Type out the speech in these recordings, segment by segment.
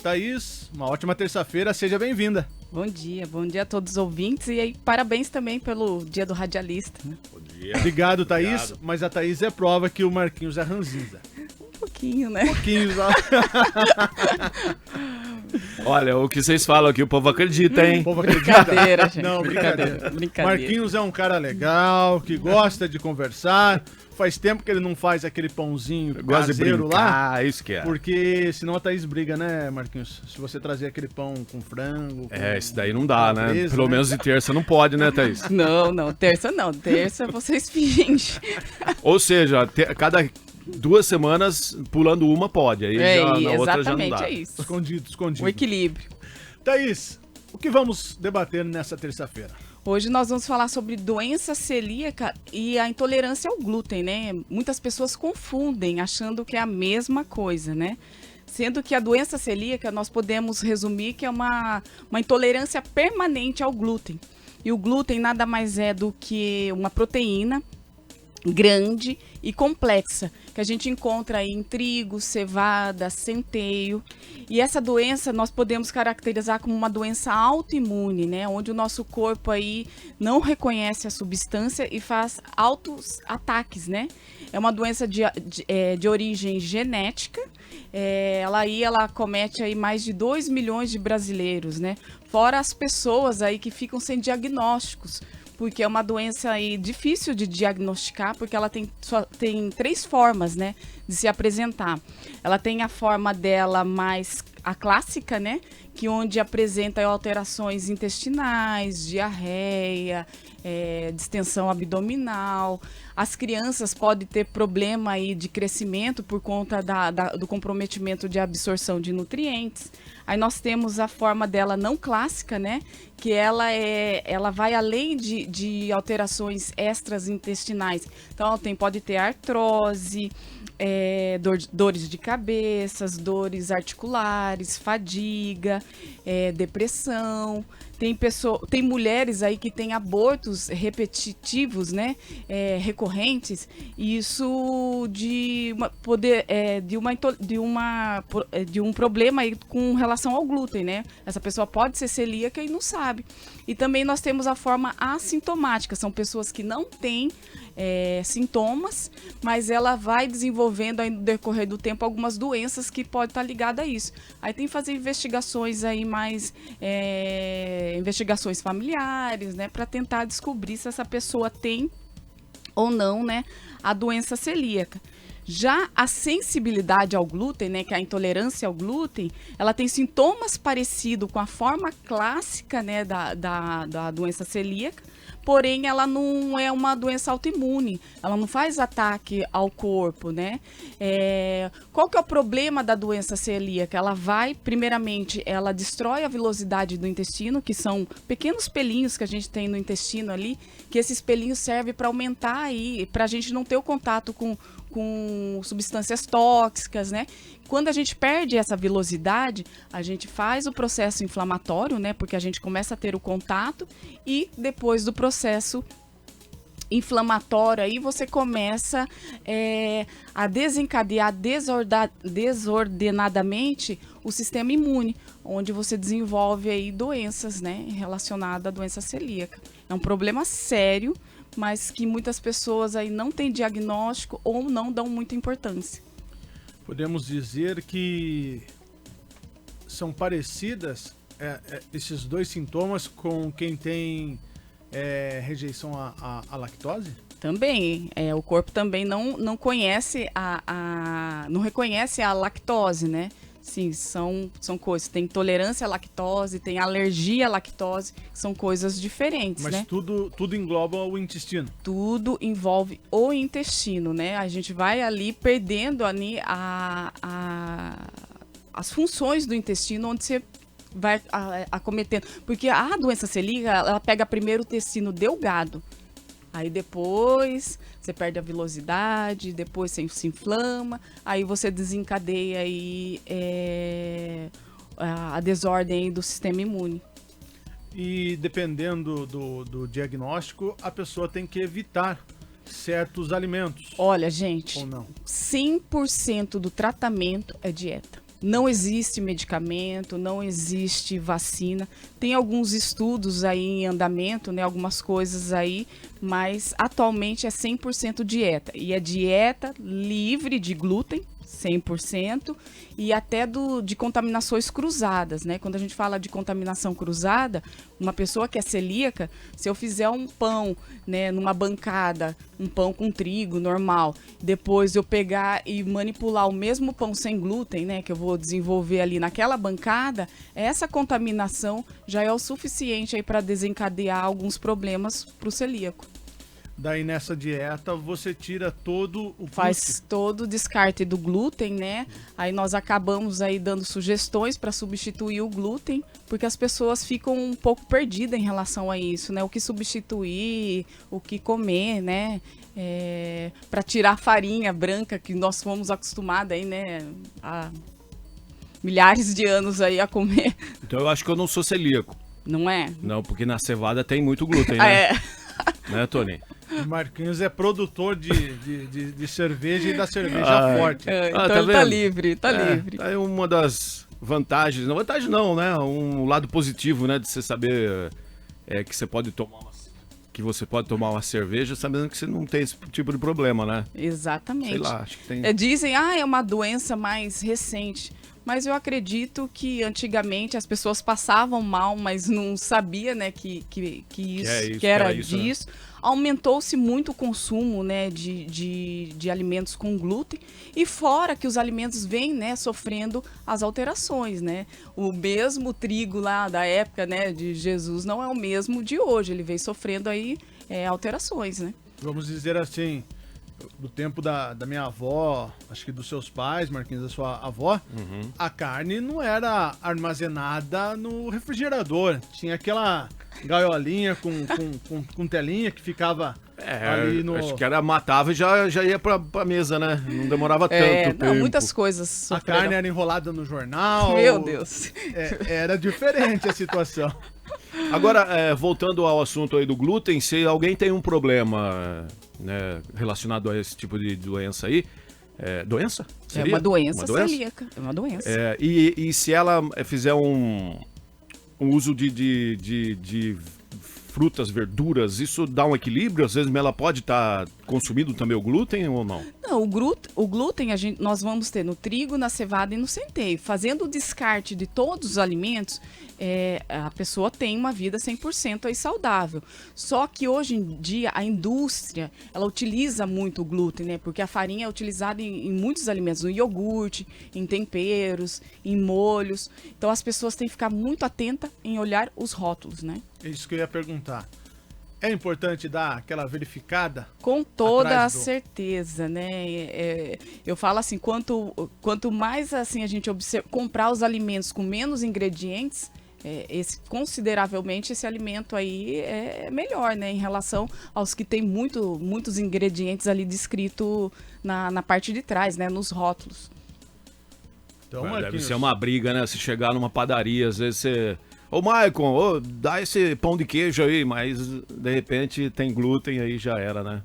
Thaís, uma ótima terça-feira, seja bem-vinda. Bom dia a todos os ouvintes e aí, parabéns também pelo Dia do Radialista. Né? Bom dia. Obrigado, Thaís, mas a Thaís é prova que o Marquinhos é ranzinza. Um pouquinho, né? Um pouquinho, só. Olha, o que vocês falam aqui, o povo acredita, hein? O povo acredita? Brincadeira, gente. Não, brincadeira. Brincadeira. Marquinhos é um cara legal, que gosta de conversar. Faz tempo que ele não faz aquele pãozinho Gosta de caseiro lá. brincar, isso que é. Porque senão a Thaís briga, né, Marquinhos? Se você trazer aquele pão com frango... Esse daí não dá, né? calabresa, Pelo né? menos de terça não pode, né, Thaís? Não, terça vocês fingem. Ou seja, cada 2 semanas, pulando uma, pode. Aí já, na outra já não Exatamente, dá. é isso. Escondido. O equilíbrio. Thaís, o que vamos debater nessa terça-feira? Hoje nós vamos falar sobre doença celíaca e a intolerância ao glúten, né? Muitas pessoas confundem achando que é a mesma coisa, né? Sendo que a doença celíaca nós podemos resumir que é uma intolerância permanente ao glúten. E o glúten nada mais é do que uma proteína grande e complexa, que a gente encontra aí em trigo, cevada, centeio. E essa doença nós podemos caracterizar como uma doença autoimune, né? Onde o nosso corpo aí não reconhece a substância e faz altos ataques, né? É uma doença de origem genética. Ela comete aí mais de 2 milhões de brasileiros, né? Fora as pessoas aí que ficam sem diagnósticos, porque é uma doença aí difícil de diagnosticar, porque ela tem 3 formas, né, de se apresentar. Ela tem a forma dela mais a clássica, né, que onde apresenta alterações intestinais, diarreia, distensão abdominal. As crianças podem ter problema aí de crescimento por conta do comprometimento de absorção de nutrientes. Aí nós temos a forma dela não clássica, né? Que ela vai além de alterações extras intestinais. Então, pode ter artrose, dores de cabeça, dores articulares, fadiga, depressão. Tem mulheres aí que têm abortos repetitivos, né? Recorrentes, e isso de um problema aí com relação ao glúten, né? Essa pessoa pode ser celíaca e não sabe. E também nós temos a forma assintomática, são pessoas que não têm sintomas, mas ela vai desenvolvendo aí no decorrer do tempo algumas doenças que podem estar ligadas a isso. Aí tem que fazer investigações aí mais investigações familiares, né, para tentar descobrir se essa pessoa tem ou não, né, a doença celíaca. Já a sensibilidade ao glúten, né, que é a intolerância ao glúten, ela tem sintomas parecidos com a forma clássica, né, da doença celíaca, porém ela não é uma doença autoimune, ela não faz ataque ao corpo, né? Qual que é o problema da doença celíaca? Primeiramente, ela destrói a vilosidade do intestino, que são pequenos pelinhos que a gente tem no intestino ali, que esses pelinhos servem para aumentar aí, para a gente não ter o contato com substâncias tóxicas, né? Quando a gente perde essa velocidade, a gente faz o processo inflamatório, né? Porque a gente começa a ter o contato e depois do processo inflamatório, aí você começa a desencadear desordenadamente o sistema imune, onde você desenvolve aí doenças, né? Relacionadas à doença celíaca. É um problema sério, mas que muitas pessoas aí não têm diagnóstico ou não dão muita importância. Podemos dizer que são parecidas esses 2 sintomas com quem tem rejeição à lactose? Também, o corpo também não conhece não reconhece a lactose, né? Sim, são coisas. Tem intolerância à lactose, tem alergia à lactose, são coisas diferentes, mas né? Tudo engloba o intestino. Tudo envolve o intestino, né? A gente vai ali perdendo ali as funções do intestino, onde você vai acometendo. Porque a doença celíaca, ela pega primeiro o intestino delgado. Aí depois você perde a vilosidade, depois você se inflama, aí você desencadeia aí, a desordem aí do sistema imune. E dependendo do diagnóstico, a pessoa tem que evitar certos alimentos. Olha, gente, Ou não? 100% do tratamento é dieta. Não existe medicamento, não existe vacina. Tem alguns estudos aí em andamento, né, algumas coisas aí, mas atualmente é 100% dieta. E é dieta livre de glúten, 100%, e até de contaminações cruzadas, né? Quando a gente fala de contaminação cruzada, uma pessoa que é celíaca, se eu fizer um pão, né, numa bancada, um pão com trigo normal, depois eu pegar e manipular o mesmo pão sem glúten, né, que eu vou desenvolver ali naquela bancada, essa contaminação já é o suficiente aí para desencadear alguns problemas para o celíaco. Daí nessa dieta você tira todo o Faz todo o descarte do glúten, né? Aí nós acabamos aí dando sugestões para substituir o glúten, porque as pessoas ficam um pouco perdidas em relação a isso, né? O que substituir, o que comer, né? Para tirar a farinha branca que nós fomos acostumados aí, né? Há milhares de anos aí a comer. Então eu acho que eu não sou celíaco. Não é? Não, porque na cevada tem muito glúten, né? Né, Tony? O Marquinhos é produtor de cerveja e da cerveja forte. Então tá ele tá vendo? livre, tá livre. É uma das vantagens, não vantagem não, né? Um lado positivo, né? De você saber que você pode tomar uma cerveja sabendo que você não tem esse tipo de problema, né? Exatamente. Sei lá, acho que tem... Dizem, é uma doença mais recente. Mas eu acredito que antigamente as pessoas passavam mal, mas não sabia, né, que era disso. Né? Aumentou-se muito o consumo, né, de alimentos com glúten, e fora que os alimentos vêm, né, sofrendo as alterações, né? O mesmo trigo lá da época, né, de Jesus não é o mesmo de hoje, ele vem sofrendo aí alterações, né? Vamos dizer assim, do tempo da minha avó, acho que dos seus pais, Marquinhos, da sua avó, a carne não era armazenada no refrigerador. Tinha aquela gaiolinha com telinha que ficava ali no... Acho que matava e já ia pra mesa, né? Não demorava tanto tempo. Muitas coisas. A carne era enrolada no jornal. Meu Deus. Era diferente a situação. Agora, voltando ao assunto aí do glúten, se alguém tem um problema, né, relacionado a esse tipo de doença aí, doença? Seria? É uma doença celíaca. É uma doença. E se ela fizer um uso de frutas, verduras, isso dá um equilíbrio? Às vezes ela pode estar consumindo também o glúten ou não? Não, o glúten nós vamos ter no trigo, na cevada e no centeio. Fazendo o descarte de todos os alimentos, a pessoa tem uma vida 100% aí saudável. Só que hoje em dia a indústria, ela utiliza muito o glúten, né? Porque a farinha é utilizada em muitos alimentos, no iogurte, em temperos, em molhos. Então as pessoas têm que ficar muito atentas em olhar os rótulos, né? É isso que eu ia perguntar. É importante dar aquela verificada? Com toda a certeza, né? Eu falo assim, quanto mais assim a gente comprar os alimentos com menos ingredientes, consideravelmente esse alimento aí é melhor, né? Em relação aos que tem muitos ingredientes ali descrito na parte de trás, né? Nos rótulos. Então, deve ser uma briga, né? Se chegar numa padaria, às vezes você... Ô, Maicon, dá esse pão de queijo aí, mas de repente tem glúten aí, já era, né?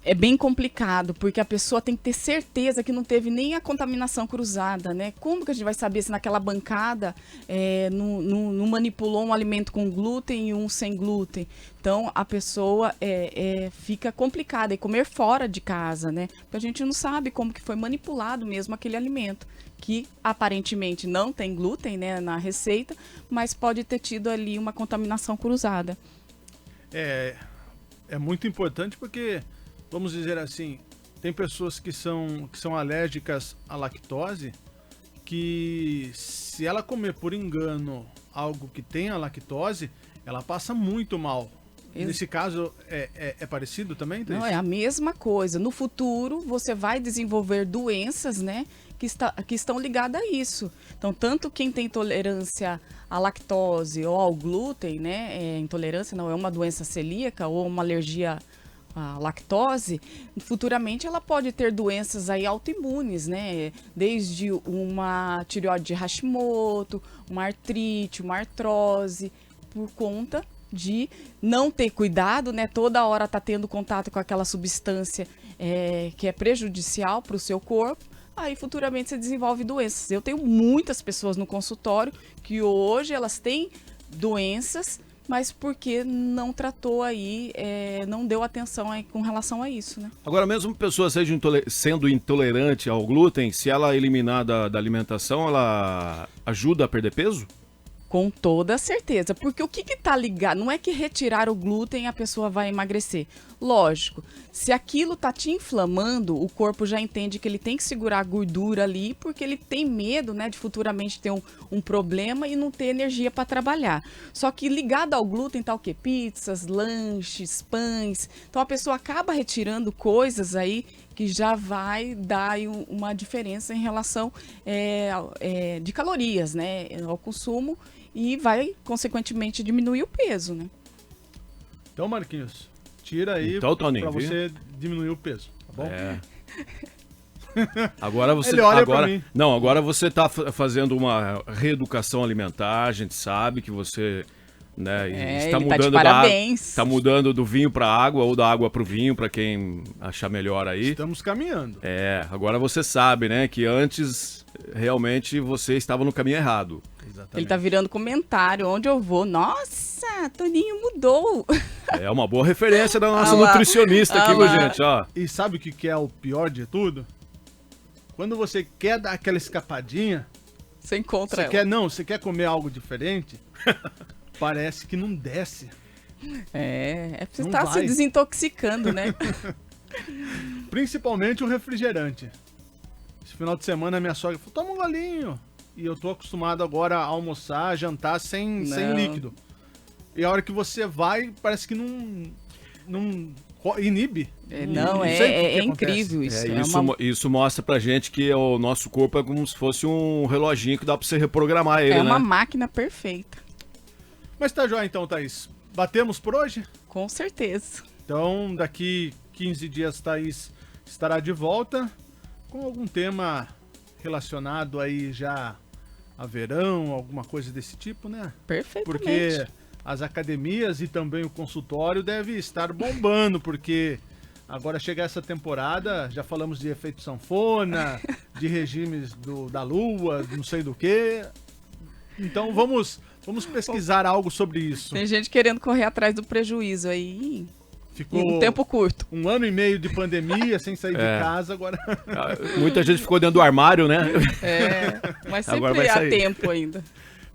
É bem complicado, porque a pessoa tem que ter certeza que não teve nem a contaminação cruzada, né? Como que a gente vai saber se naquela bancada não manipulou um alimento com glúten e um sem glúten? Então, a pessoa fica complicada. E comer fora de casa, né? Porque a gente não sabe como que foi manipulado mesmo aquele alimento, que aparentemente não tem glúten, né, na receita, mas pode ter tido ali uma contaminação cruzada. É muito importante porque, vamos dizer assim, tem pessoas que são alérgicas à lactose, que se ela comer por engano algo que tenha lactose, ela passa muito mal. Nesse caso, é parecido também? Não, é a mesma coisa. No futuro, você vai desenvolver doenças, né, que estão ligadas a isso. Então, tanto quem tem intolerância à lactose ou ao glúten, né, intolerância não é uma doença celíaca ou uma alergia à lactose, futuramente ela pode ter doenças aí autoimunes, né, desde uma tireoide de Hashimoto, uma artrite, uma artrose, por conta de não ter cuidado, né? Toda hora tá tendo contato com aquela substância que é prejudicial para o seu corpo, aí futuramente você desenvolve doenças. Eu tenho muitas pessoas no consultório que hoje elas têm doenças, mas porque não tratou aí, não deu atenção aí com relação a isso, né? Agora, mesmo a pessoa sendo intolerante ao glúten, se ela eliminar da alimentação, ela ajuda a perder peso? Com toda certeza, porque o que está ligado? Não é que retirar o glúten a pessoa vai emagrecer. Lógico, se aquilo está te inflamando, o corpo já entende que ele tem que segurar a gordura ali, porque ele tem medo, né, de futuramente ter um problema e não ter energia para trabalhar. Só que ligado ao glúten tá o quê? Pizzas, lanches, pães. Então a pessoa acaba retirando coisas aí que já vai dar aí uma diferença em relação de calorias, né, ao consumo. E vai, consequentemente, diminuir o peso, né? Então, Marquinhos, tira aí então, Toninho, pra você diminuir o peso, tá bom? Agora você Ele olha pra mim. Não, agora você tá fazendo uma reeducação alimentar, a gente sabe que você, né, está mudando tá mudando do vinho para água ou da água para o vinho, para quem achar melhor aí. Estamos caminhando. Agora você sabe, né, que antes realmente você estava no caminho errado. Exatamente. Ele tá virando comentário, onde eu vou, nossa, Toninho mudou. É uma boa referência da nossa nutricionista aqui, viu, gente? Ó. E sabe o que é o pior de tudo? Quando você quer dar aquela escapadinha, você encontra ela. Você quer comer algo diferente, parece que não desce. Você está se desintoxicando, né? Principalmente o refrigerante. Esse final de semana a minha sogra falou, toma um golinho. E eu tô acostumado agora a almoçar, jantar sem líquido. E a hora que você vai, parece que não inibe. É incrível isso. Isso mostra pra gente que o nosso corpo é como se fosse um reloginho que dá pra você reprogramar ele, né? É uma máquina perfeita. Mas tá joia então, Thaís. Batemos por hoje? Com certeza. Então, daqui 15 dias, Thaís estará de volta com algum tema relacionado aí já a verão, alguma coisa desse tipo, né? Perfeitamente. Porque as academias e também o consultório deve estar bombando, porque agora chega essa temporada, já falamos de efeito sanfona, de regimes da lua, não sei do que. Então vamos pesquisar algo sobre isso. Tem gente querendo correr atrás do prejuízo aí. Ficou em um tempo curto. 1 ano e meio de pandemia, sem sair de casa, agora... Muita gente ficou dentro do armário, né? Mas sempre há tempo ainda.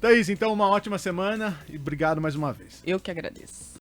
Thaís, então uma ótima semana e obrigado mais uma vez. Eu que agradeço.